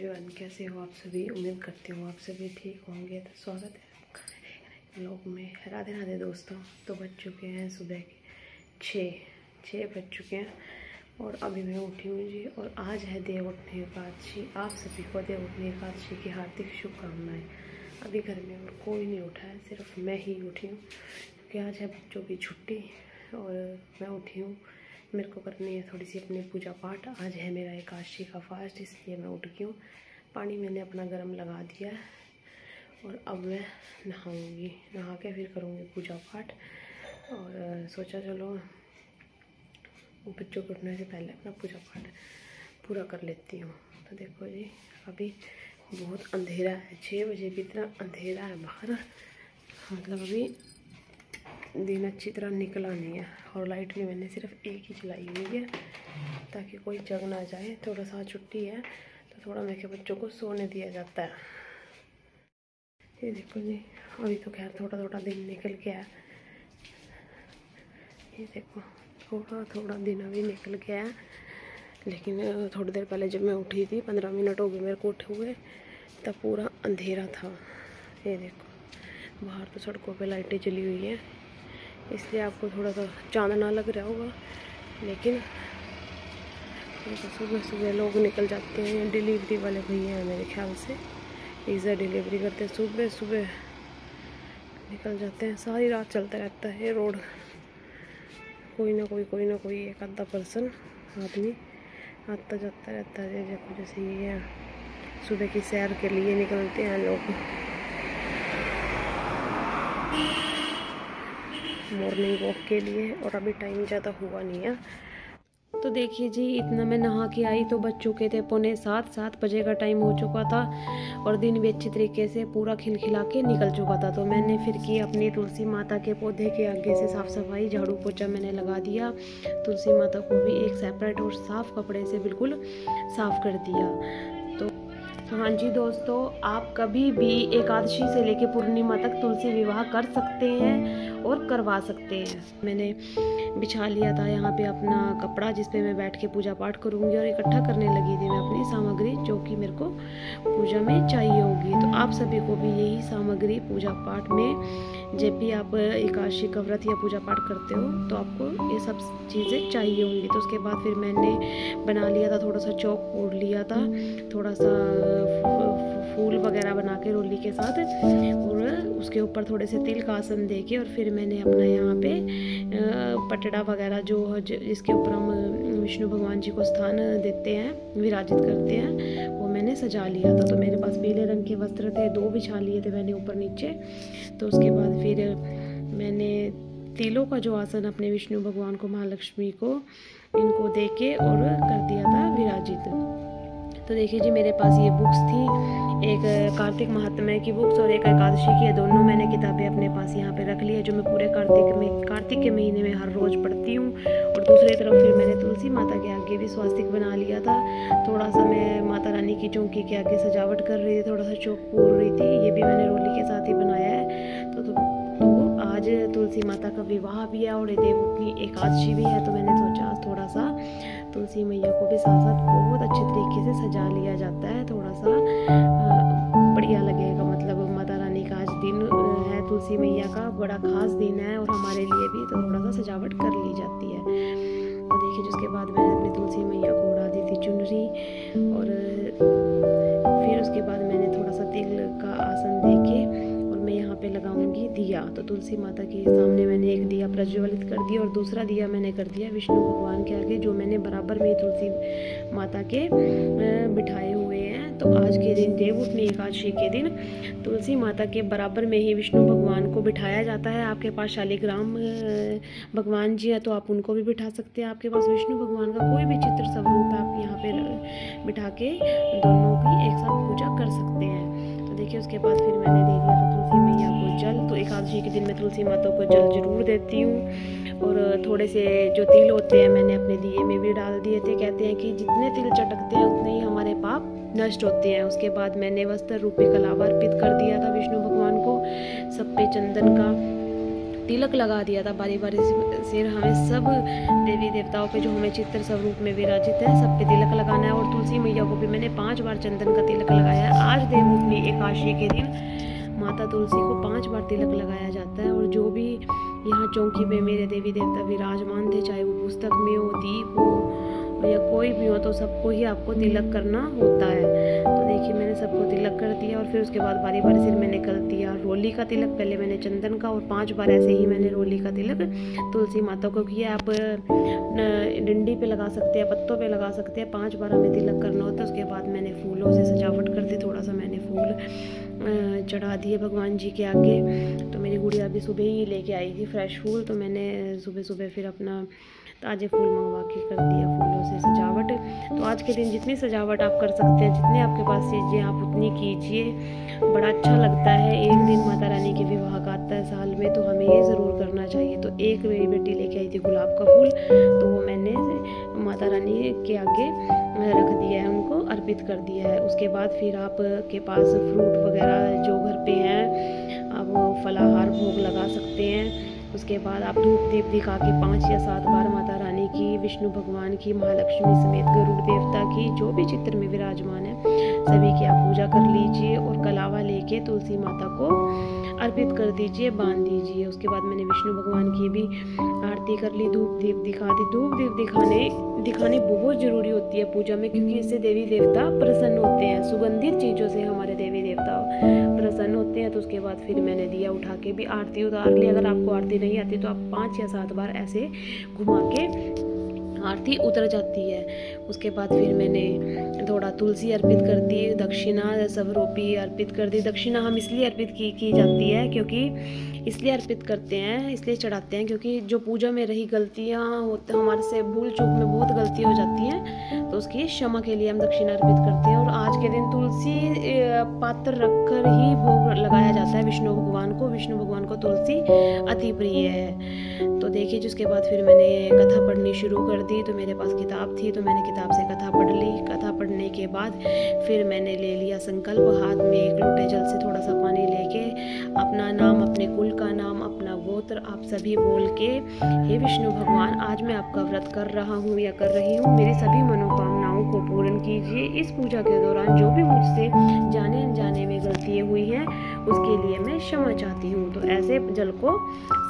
Everyone, कैसे हो आप सभी। उम्मीद करती हूँ आप सभी ठीक होंगे। तो स्वागत है लोग में। राधे राधे दोस्तों। तो बज चुके हैं सुबह के 6 बज चुके हैं और अभी मैं उठी हूँ जी। और आज है देवउठनी एकादशी। आप सभी को देवउठनी एकादशी की हार्दिक शुभकामनाएं। अभी घर में और कोई नहीं उठा है, सिर्फ मैं ही उठी हूँ क्योंकि आज है बच्चों की छुट्टी और मैं उठी हूँ। मेरे को करनी है थोड़ी सी अपनी पूजा पाठ। आज है मेरा एकादशी का फास्ट, इसलिए मैं उठ गई हूँ। पानी मैंने अपना गर्म लगा दिया है और अब मैं नहाऊंगी। नहा के फिर करूँगी पूजा पाठ। और सोचा चलो बच्चों को उठने से पहले अपना पूजा पाठ पूरा कर लेती हूँ। तो देखो जी, अभी बहुत अंधेरा है। 6 बजे भी इतना अंधेरा है बाहर, मतलब अभी दिन अच्छी तरह निकला नहीं है। और लाइट भी मैंने सिर्फ एक ही चलाई हुई है ताकि कोई जग ना जाए। थोड़ा सा छुट्टी है तो थोड़ा मैं के बच्चों को सोने दिया जाता है। ये देखो जी, अभी तो खैर थोड़ा थोड़ा दिन निकल गया है। ये देखो थोड़ा थोड़ा दिन अभी निकल गया है, लेकिन थोड़ी देर पहले जब मैं उठी थी, 15 मिनट हो गए मेरे को उठे हुए, तब पूरा अंधेरा था। ये देखो बाहर तो सड़कों पे लाइटें जली हुई हैं, इसलिए आपको थोड़ा सा चांदना लग रहा होगा। लेकिन तो सुबह सुबह लोग निकल जाते हैं। डिलीवरी वाले भैया हैं मेरे ख्याल से, पिज़्ज़ा डिलीवरी करते हैं। सुबह सुबह निकल जाते हैं, सारी रात चलता रहता है ये रोड। कोई ना कोई एक आधा पर्सन आदमी आता जाता रहता है। देखो जैसे ये सुबह की सैर के लिए निकलते हैं लोग, मॉर्निंग वॉक के लिए। और अभी टाइम ज़्यादा हुआ नहीं है। तो देखिए जी, इतना मैं नहा के आई तो बज चुके थे 6:45 बजे का टाइम हो चुका था और दिन भी अच्छी तरीके से पूरा खिलखिला के निकल चुका था। तो मैंने फिर की अपनी तुलसी माता के पौधे के आगे से साफ़ सफाई, झाड़ू पोछा मैंने लगा दिया। तुलसी माता को भी एक सेपरेट और साफ़ कपड़े से बिल्कुल साफ़ कर दिया। तो हाँ जी दोस्तों, आप कभी भी एकादशी से लेकर पूर्णिमा तक तुलसी विवाह कर सकते हैं और करवा सकते हैं। मैंने बिछा लिया था यहाँ पे अपना कपड़ा जिस पे मैं बैठ के पूजा पाठ करूँगी और इकट्ठा करने लगी थी मैं अपनी सामग्री जो कि मेरे को पूजा में चाहिए होगी। तो आप सभी को भी यही सामग्री पूजा पाठ में, जब भी आप एकादशी का व्रत या पूजा पाठ करते हो तो आपको ये सब चीज़ें चाहिए होंगी। तो उसके बाद फिर मैंने बना लिया था, थोड़ा सा चौक पोड़ लिया था, थोड़ा सा फूल वगैरह बना के रोली के साथ, और उसके ऊपर थोड़े से तिल का आसन दे के, और फिर मैंने अपना यहाँ पे पटड़ा वगैरह जो जिसके ऊपर हम विष्णु भगवान जी को स्थान देते हैं, विराजित करते हैं, वो मैंने सजा लिया था। तो मेरे पास पीले रंग के वस्त्र थे, 2 बिछा लिए थे मैंने ऊपर नीचे। तो उसके बाद फिर मैंने तिलों का जो आसन अपने विष्णु भगवान को, महालक्ष्मी को, इनको दे के और कर दिया था विराजित। तो देखिए जी, मेरे पास ये बुक्स थी, एक कार्तिक महात्म्य की बुक्स और एक एकादशी की है। दोनों मैंने किताबें अपने पास यहाँ पे रख ली है, जो मैं पूरे कार्तिक के महीने में हर रोज़ पढ़ती हूँ। और दूसरी तरफ फिर मैंने तुलसी माता के आगे भी स्वास्तिक बना लिया था। थोड़ा सा मैं माता रानी की चौकी के आगे सजावट कर रही थी, थोड़ा सा चौक पूर रही थी। ये भी मैंने रोली के साथ ही बनाया है। तो आज तुलसी माता का विवाह भी है और देवउठनी एकादशी भी है। तो मैंने सोचा थोड़ा सा तुलसी मैया को भी साथ साथ बहुत अच्छे तरीके से सजा लिया जाता है, थोड़ा सा बढ़िया लगेगा। मतलब माता रानी का आज दिन है, तुलसी मैया का बड़ा खास दिन है और हमारे लिए भी, तो थोड़ा सा सजावट कर ली जाती है। तो देखिए, जिसके बाद मैंने अपनी तुलसी मैया को उड़ा दी थी चुनरी, और फिर उसके बाद मैंने थोड़ा सा तिल का आसन दे के और मैं यहाँ पे लगाऊंगी दिया। तो तुलसी माता के सामने मैंने एक दिया प्रज्वलित कर दिया और दूसरा दिया मैंने कर दिया विष्णु भगवान के आगे, जो मैंने बराबर में तुलसी माता के बिठाए हुए हैं। तो आज के दिन, देवउठनी एकादशी के दिन, तुलसी माता के बराबर में ही विष्णु भगवान को बिठाया जाता है। आपके पास शालिग्राम भगवान जी है तो आप उनको भी बिठा सकते हैं। आपके पास विष्णु भगवान का कोई भी चित्र स्वरूप है, आप यहाँ पे बिठा के दोनों की एक साथ पूजा कर सकते हैं। तो देखिए, उसके बाद फिर मैंने दे दिया था तुलसी मैया को जल। तो एकादशी के दिन मैं तुलसी माता को जल जरूर देती हूँ। और थोड़े से जो तिल होते हैं मैंने अपने दिए में भी डाल दिए थे। कहते हैं कि जितने तिल चटकते हैं उतने ही हमारे पाप नष्ट होते हैं। उसके बाद मैंने वस्त्र रूपी कलावा अर्पित कर दिया था विष्णु भगवान को, सब पे चंदन का तिलक लगा दिया था बारी बारी से। हमें सब देवी देवताओं पे जो हमें चित्र स्वरूप में विराजित है सब पे तिलक लगाना है। और तुलसी मैया को भी मैंने 5 बार चंदन का तिलक लगाया है। आज देवउठनी एकादशी के दिन माता तुलसी को 5 बार तिलक लगाया जाता है। और जो भी यहाँ चौकी पे मेरे देवी देवता विराजमान थे, चाहे वो पुस्तक में हो, दीप हो या कोई भी हो, तो सबको ही आपको तिलक करना होता है। तो देखिए मैंने सबको तिलक कर दिया और फिर उसके बाद बारी बारी से मैंने कर दिया रोली का तिलक। पहले मैंने चंदन का और 5 बार ऐसे ही मैंने रोली का तिलक तुलसी माता को किया। आप डंडी पे लगा सकते हैं, पत्तों पे लगा सकते हैं, 5 बार हमें तिलक करना होता है। उसके बाद मैंने फूलों से सजावट कर दी, थोड़ा सा मैंने फूल चढ़ा दिए भगवान जी के आगे। तो मेरी गुड़िया अभी सुबह ही लेके आई थी फ्रेश फूल, तो मैंने सुबह सुबह फिर अपना ताज़े फूल मंगवा के कर दिया फूलों से सजावट। तो आज के दिन जितनी सजावट आप कर सकते हैं, जितने आपके पास चीज़ें आप उतनी कीजिए, बड़ा अच्छा लगता है। एक दिन माता रानी के विवाह का आता है साल में, तो हमें ये ज़रूर करना चाहिए। तो एक मेरी बेटी लेके आई थी गुलाब का फूल, तो वो मैंने माता रानी के आगे रख दिया है, उनको अर्पित कर दिया है। उसके बाद फिर आपके पास फ्रूट वगैरह जो घर पे हैं आप फलाहार भोग लगा सकते हैं। उसके बाद आप धूप दीप दिखा के 5 या 7 बार माता रानी की, विष्णु भगवान की, महालक्ष्मी समेत गरुड़ देवता की, जो भी चित्र में विराजमान है सभी की आप पूजा कर लीजिए। और कलावा लेके तुलसी माता को अर्पित कर दीजिए, बांध दीजिए। उसके बाद मैंने विष्णु भगवान की भी आरती कर ली, धूप दीप दिखा दी। धूप दीप दिखानी बहुत ज़रूरी होती है पूजा में, क्योंकि इससे देवी देवता प्रसन्न होते हैं। सुगंधित चीज़ों से हमारे देवी देवता प्रसन्न होते हैं। तो उसके बाद फिर मैंने दिया उठा के भी आरती उतार ली। अगर आपको आरती नहीं आती तो आप 5 या 7 बार ऐसे घुमा के आरती उतर जाती है। उसके बाद फिर मैंने थोड़ा तुलसी अर्पित कर दी, दक्षिणा स्वरूपी अर्पित कर दी। दक्षिणा हम इसलिए अर्पित की जाती है क्योंकि इसलिए अर्पित करते हैं, इसलिए चढ़ाते हैं क्योंकि जो पूजा में रही गलतियाँ होती हमारे से, भूल चूक में बहुत गलती हो जाती हैं, तो उसकी क्षमा के लिए हम दक्षिणा अर्पित करते हैं। और आज के दिन तुलसी पात्र रखकर ही भोग लगाया जाता है विष्णु भगवान को। विष्णु भगवान को तुलसी अति प्रिय है। तो देखिए जिसके बाद फिर मैंने कथा पढ़नी शुरू कर दी। तो मेरे पास किताब थी तो मैंने किताब से कथा पढ़ ली। कथा पढ़ने के बाद फिर मैंने ले लिया संकल्प, हाथ में 1 लोटे जल से थोड़ा सा पानी लेके अपना नाम, अपने कुल का नाम, अपना गोत्र आप सभी बोल के, हे विष्णु भगवान आज मैं आपका व्रत कर रहा हूँ या कर रही हूँ, मेरी सभी मनोकामनाओं को पूर्ण कीजिए। इस पूजा के दौरान जो भी मुझसे जाने अनजाने में गलतियाँ हुई हैं उसके लिए मैं क्षमा चाहती हूँ। तो ऐसे जल को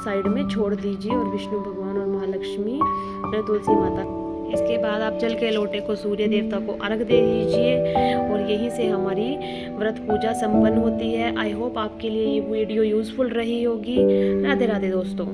साइड में छोड़ दीजिए और विष्णु भगवान और महालक्ष्मी तुलसी माता, इसके बाद आप जल के लोटे को सूर्य देवता को अर्घ दे दीजिए। और यहीं से हमारी व्रत पूजा संपन्न होती है। आई होप आपके लिए ये वीडियो यूजफुल रही होगी। राधे राधे दोस्तों।